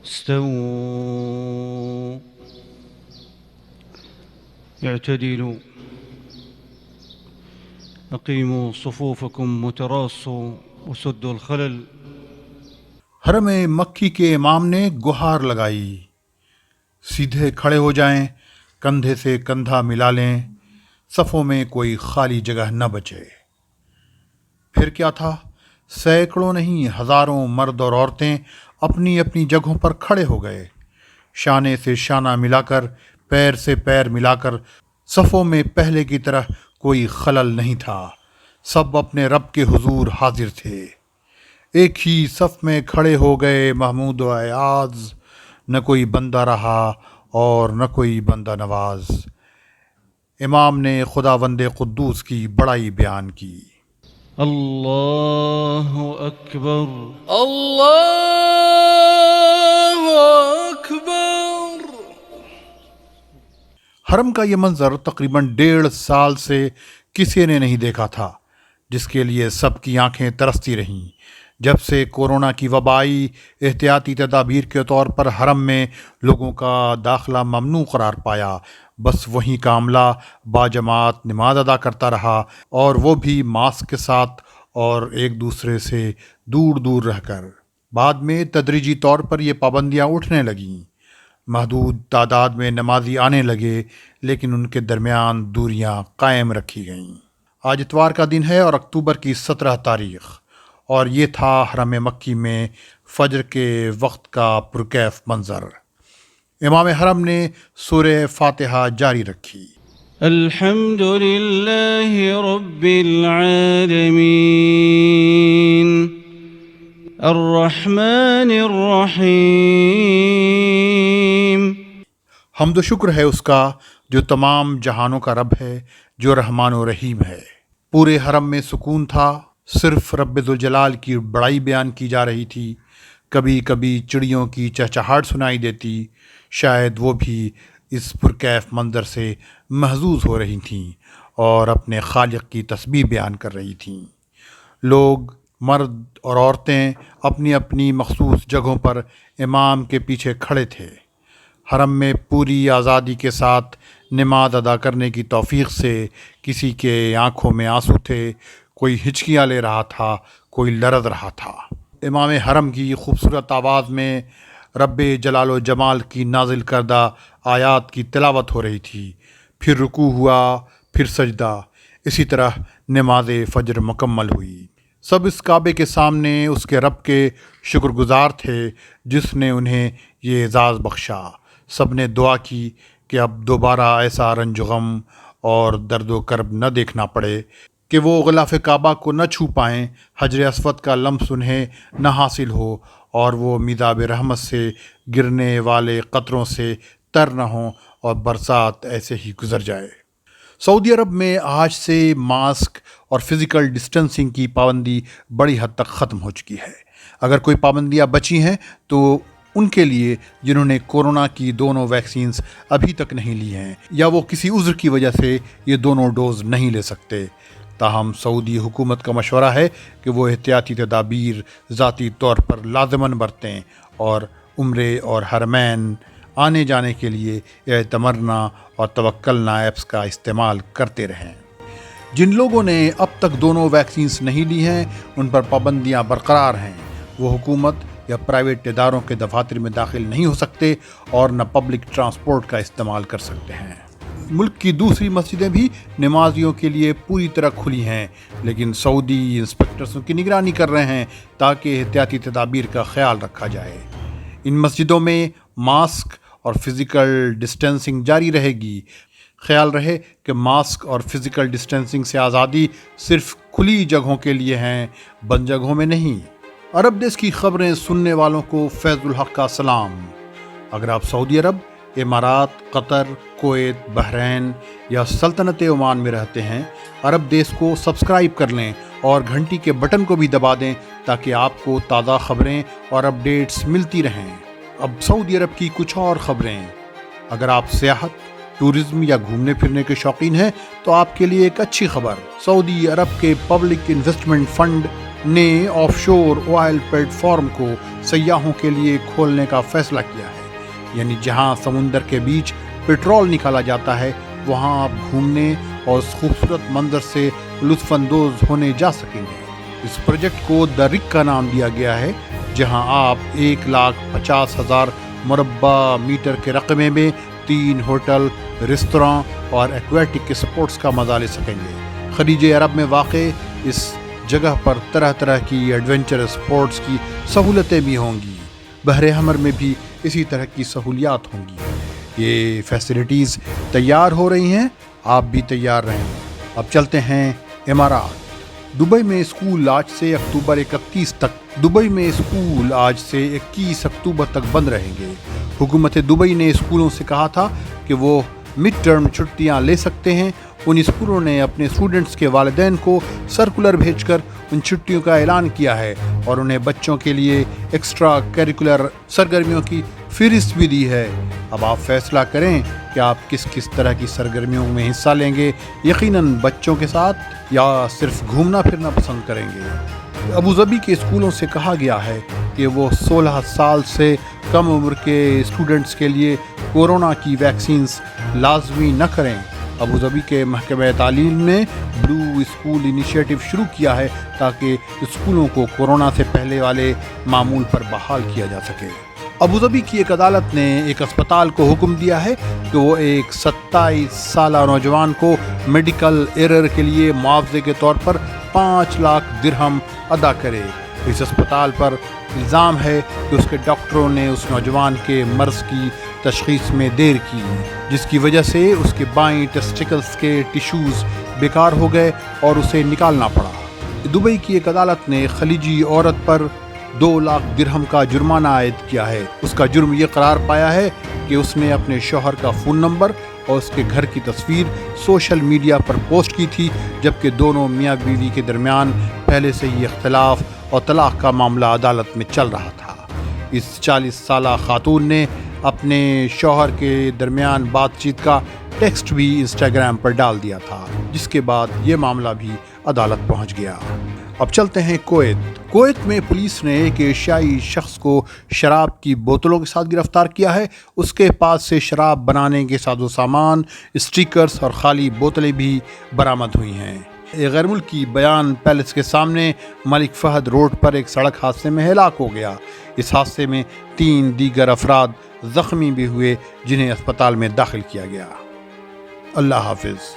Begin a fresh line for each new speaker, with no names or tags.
استووا اعتدلوا أقيموا صفوفكم وتراصوا وسدوا الخلل.
حرم مکی کے امام نے گہار لگائی، سیدھے کھڑے ہو جائیں، کندھے سے کندھا ملا لیں، صفوں میں کوئی خالی جگہ نہ بچے۔ پھر کیا تھا، سینکڑوں نہیں ہزاروں مرد اور عورتیں اپنی اپنی جگہوں پر کھڑے ہو گئے، شانے سے شانہ ملا کر، پیر سے پیر ملا کر۔ صفوں میں پہلے کی طرح کوئی خلل نہیں تھا، سب اپنے رب کے حضور حاضر تھے۔ ایک ہی صف میں کھڑے ہو گئے محمود و ایاز، نہ کوئی بندہ رہا اور نہ کوئی بندہ نواز۔ امام نے خداوند قدوس کی بڑائی بیان کی۔
اللہ اکبر.
اللہ اکبر۔
حرم کا یہ منظر تقریباً 1.5 سال سے کسی نے نہیں دیکھا تھا، جس کے لیے سب کی آنکھیں ترستی رہیں۔ جب سے کورونا کی وبائی احتیاطی تدابیر کے طور پر حرم میں لوگوں کا داخلہ ممنوع قرار پایا، بس وہیں کا عملہ باجماعت نماز ادا کرتا رہا، اور وہ بھی ماسک کے ساتھ اور ایک دوسرے سے دور دور رہ کر۔ بعد میں تدریجی طور پر یہ پابندیاں اٹھنے لگیں، محدود تعداد میں نمازی آنے لگے، لیکن ان کے درمیان دوریاں قائم رکھی گئیں۔ آج اتوار کا دن ہے اور اکتوبر کی 17 تاریخ، اور یہ تھا حرم مکی میں فجر کے وقت کا پرکیف منظر۔ امام حرم نے سورہ فاتحہ جاری رکھی۔
الحمد للہ رب العالمین الرحمن الرحیم۔
حمد و شکر ہے اس کا جو تمام جہانوں کا رب ہے، جو رحمان و رحیم ہے۔ پورے حرم میں سکون تھا، صرف رب ذوالجلال کی بڑائی بیان کی جا رہی تھی۔ کبھی کبھی چڑیوں کی چہچہاہٹ سنائی دیتی، شاید وہ بھی اس پرکیف منظر سے محظوظ ہو رہی تھیں اور اپنے خالق کی تسبیح بیان کر رہی تھیں۔ لوگ، مرد اور عورتیں اپنی اپنی مخصوص جگہوں پر امام کے پیچھے کھڑے تھے۔ حرم میں پوری آزادی کے ساتھ نماز ادا کرنے کی توفیق سے کسی کے آنکھوں میں آنسو تھے، کوئی ہچکیاں لے رہا تھا، کوئی لرز رہا تھا۔ امام حرم کی خوبصورت آواز میں رب جلال و جمال کی نازل کردہ آیات کی تلاوت ہو رہی تھی، پھر رکوع ہوا، پھر سجدہ، اسی طرح نماز فجر مکمل ہوئی۔ سب اس کعبے کے سامنے اس کے رب کے شکر گزار تھے جس نے انہیں یہ اعزاز بخشا۔ سب نے دعا کی کہ اب دوبارہ ایسا رنج و غم اور درد و کرب نہ دیکھنا پڑے کہ وہ غلاف کعبہ کو نہ چھو پائیں، حجر اسود کا لمس انہیں نہ حاصل ہو، اور وہ میزاب رحمت سے گرنے والے قطروں سے تر نہ ہوں اور برسات ایسے ہی گزر جائے۔ سعودی عرب میں آج سے ماسک اور فزیکل ڈسٹنسنگ کی پابندی بڑی حد تک ختم ہو چکی ہے۔ اگر کوئی پابندیاں بچی ہیں تو ان کے لیے جنہوں نے کورونا کی دونوں ویکسینز ابھی تک نہیں لی ہیں، یا وہ کسی عذر کی وجہ سے یہ دونوں ڈوز نہیں لے سکتے۔ تاہم سعودی حکومت کا مشورہ ہے کہ وہ احتیاطی تدابیر ذاتی طور پر لازماً برتیں اور عمرے اور حرمین آنے جانے کے لیے اعتمرنا اور توکلنا ایپس کا استعمال کرتے رہیں۔ جن لوگوں نے اب تک دونوں ویکسینز نہیں لی ہیں ان پر پابندیاں برقرار ہیں۔ وہ حکومت یا پرائیویٹ اداروں کے دفاتر میں داخل نہیں ہو سکتے اور نہ پبلک ٹرانسپورٹ کا استعمال کر سکتے ہیں۔ ملک کی دوسری مسجدیں بھی نمازیوں کے لیے پوری طرح کھلی ہیں، لیکن سعودی انسپکٹرز کی نگرانی کر رہے ہیں تاکہ احتیاطی تدابیر کا خیال رکھا جائے۔ ان مسجدوں میں ماسک اور فزیکل ڈسٹینسنگ جاری رہے گی۔ خیال رہے کہ ماسک اور فزیکل ڈسٹینسنگ سے آزادی صرف کھلی جگہوں کے لیے ہیں، بند جگہوں میں نہیں۔ عرب دیش کی خبریں سننے والوں کو فیض الحق کا سلام۔ اگر آپ سعودی عرب، امارات، قطر، کویت، بحرین یا سلطنت عمان میں رہتے ہیں، عرب دیش کو سبسکرائب کر لیں اور گھنٹی کے بٹن کو بھی دبا دیں تاکہ آپ کو تازہ خبریں اور اپڈیٹس ملتی رہیں۔ اب سعودی عرب کی کچھ اور خبریں۔ اگر آپ سیاحت، ٹورزم یا گھومنے پھرنے کے شوقین ہیں تو آپ کے لیے ایک اچھی خبر۔ سعودی عرب کے پبلک انویسٹمنٹ فنڈ نے آف شور آئل پلیٹ فارم کو سیاحوں کے لیے کھولنے کا فیصلہ کیا ہے، یعنی جہاں سمندر کے بیچ پیٹرول نکالا جاتا ہے وہاں آپ گھومنے اور اس خوبصورت منظر سے لطف اندوز ہونے جا سکیں گے۔ اس پروجیکٹ کو دا رک کا نام دیا گیا ہے، جہاں آپ 1,50,000 مربع میٹر کے رقبے میں 3 ہوٹل، ریستوراں اور ایکویٹک اسپورٹس کا مزہ لے سکیں گے۔ خلیج عرب میں واقع اس جگہ پر طرح طرح کی ایڈونچر اسپورٹس کی سہولتیں بھی ہوں گی، بحر احمر میں بھی اسی طرح کی سہولیات ہوں گی۔ یہ فیسلٹیز تیار ہو رہی ہیں، آپ بھی تیار رہیں۔ اب چلتے ہیں امارات۔ دبئی میں اسکول آج سے اکتوبر 21 اکتوبر تک بند رہیں گے۔ حکومت دبئی نے اسکولوں سے کہا تھا کہ وہ مڈ ٹرم چھٹیاں لے سکتے ہیں۔ ان اسکولوں نے اپنے اسٹوڈنٹس کے والدین کو سرکولر بھیج کر ان چھٹیوں کا اعلان کیا ہے اور انہیں بچوں کے لیے ایکسٹرا کیریکولر سرگرمیوں کی فہرست بھی دی ہے۔ اب آپ فیصلہ کریں کہ آپ کس کس طرح کی سرگرمیوں میں حصہ لیں گے، یقیناً بچوں کے ساتھ یا صرف گھومنا پھرنا پسند کریں گے۔ ابوظبی کے اسکولوں سے کہا گیا ہے کہ وہ 16 سال سے کم عمر کے اسٹوڈنٹس کے لیے کورونا کی ویکسینز لازمی نہ کریں۔ ابوظبی کے محکمہ تعلیم نے بلو اسکول انیشیٹو شروع کیا ہے تاکہ اسکولوں کو کورونا سے پہلے والے معمول پر بحال کیا جا سکے۔ ابوظبی کی ایک عدالت نے ایک اسپتال کو حکم دیا ہے کہ وہ ایک 27 سالہ نوجوان کو میڈیکل ایرر کے لیے معاوضے کے طور پر 5 لاکھ درہم ادا کرے۔ اس اسپتال پر الزام ہے کہ اس کے ڈاکٹروں نے اس نوجوان کے مرض کی تشخیص میں دیر کی، جس کی وجہ سے اس کے بائیں ٹیسٹیکلز کے ٹیشوز بیکار ہو گئے اور اسے نکالنا پڑا۔ دبئی کی ایک عدالت نے خلیجی عورت پر 2 لاکھ درہم کا جرمانہ عائد کیا ہے۔ اس کا جرم یہ قرار پایا ہے کہ اس نے اپنے شوہر کا فون نمبر اور اس کے گھر کی تصویر سوشل میڈیا پر پوسٹ کی تھی، جبکہ دونوں میاں بیوی کے درمیان پہلے سے ہی اختلاف اور طلاق کا معاملہ عدالت میں چل رہا تھا۔ اس 40 سالہ خاتون نے اپنے شوہر کے درمیان بات چیت کا ٹیکسٹ بھی انسٹاگرام پر ڈال دیا تھا، جس کے بعد یہ معاملہ بھی عدالت پہنچ گیا۔ اب چلتے ہیں کویت میں پولیس نے ایک ایشیائی شخص کو شراب کی بوتلوں کے ساتھ گرفتار کیا ہے۔ اس کے پاس سے شراب بنانے کے ساز و سامان، اسٹیکرز اور خالی بوتلیں بھی برآمد ہوئی ہیں۔ ایک غیر ملکی بیان پیلس کے سامنے ملک فہد روڈ پر ایک سڑک حادثے میں ہلاک ہو گیا۔ اس حادثے میں 3 دیگر افراد زخمی بھی ہوئے جنہیں اسپتال میں داخل کیا گیا۔ اللہ حافظ۔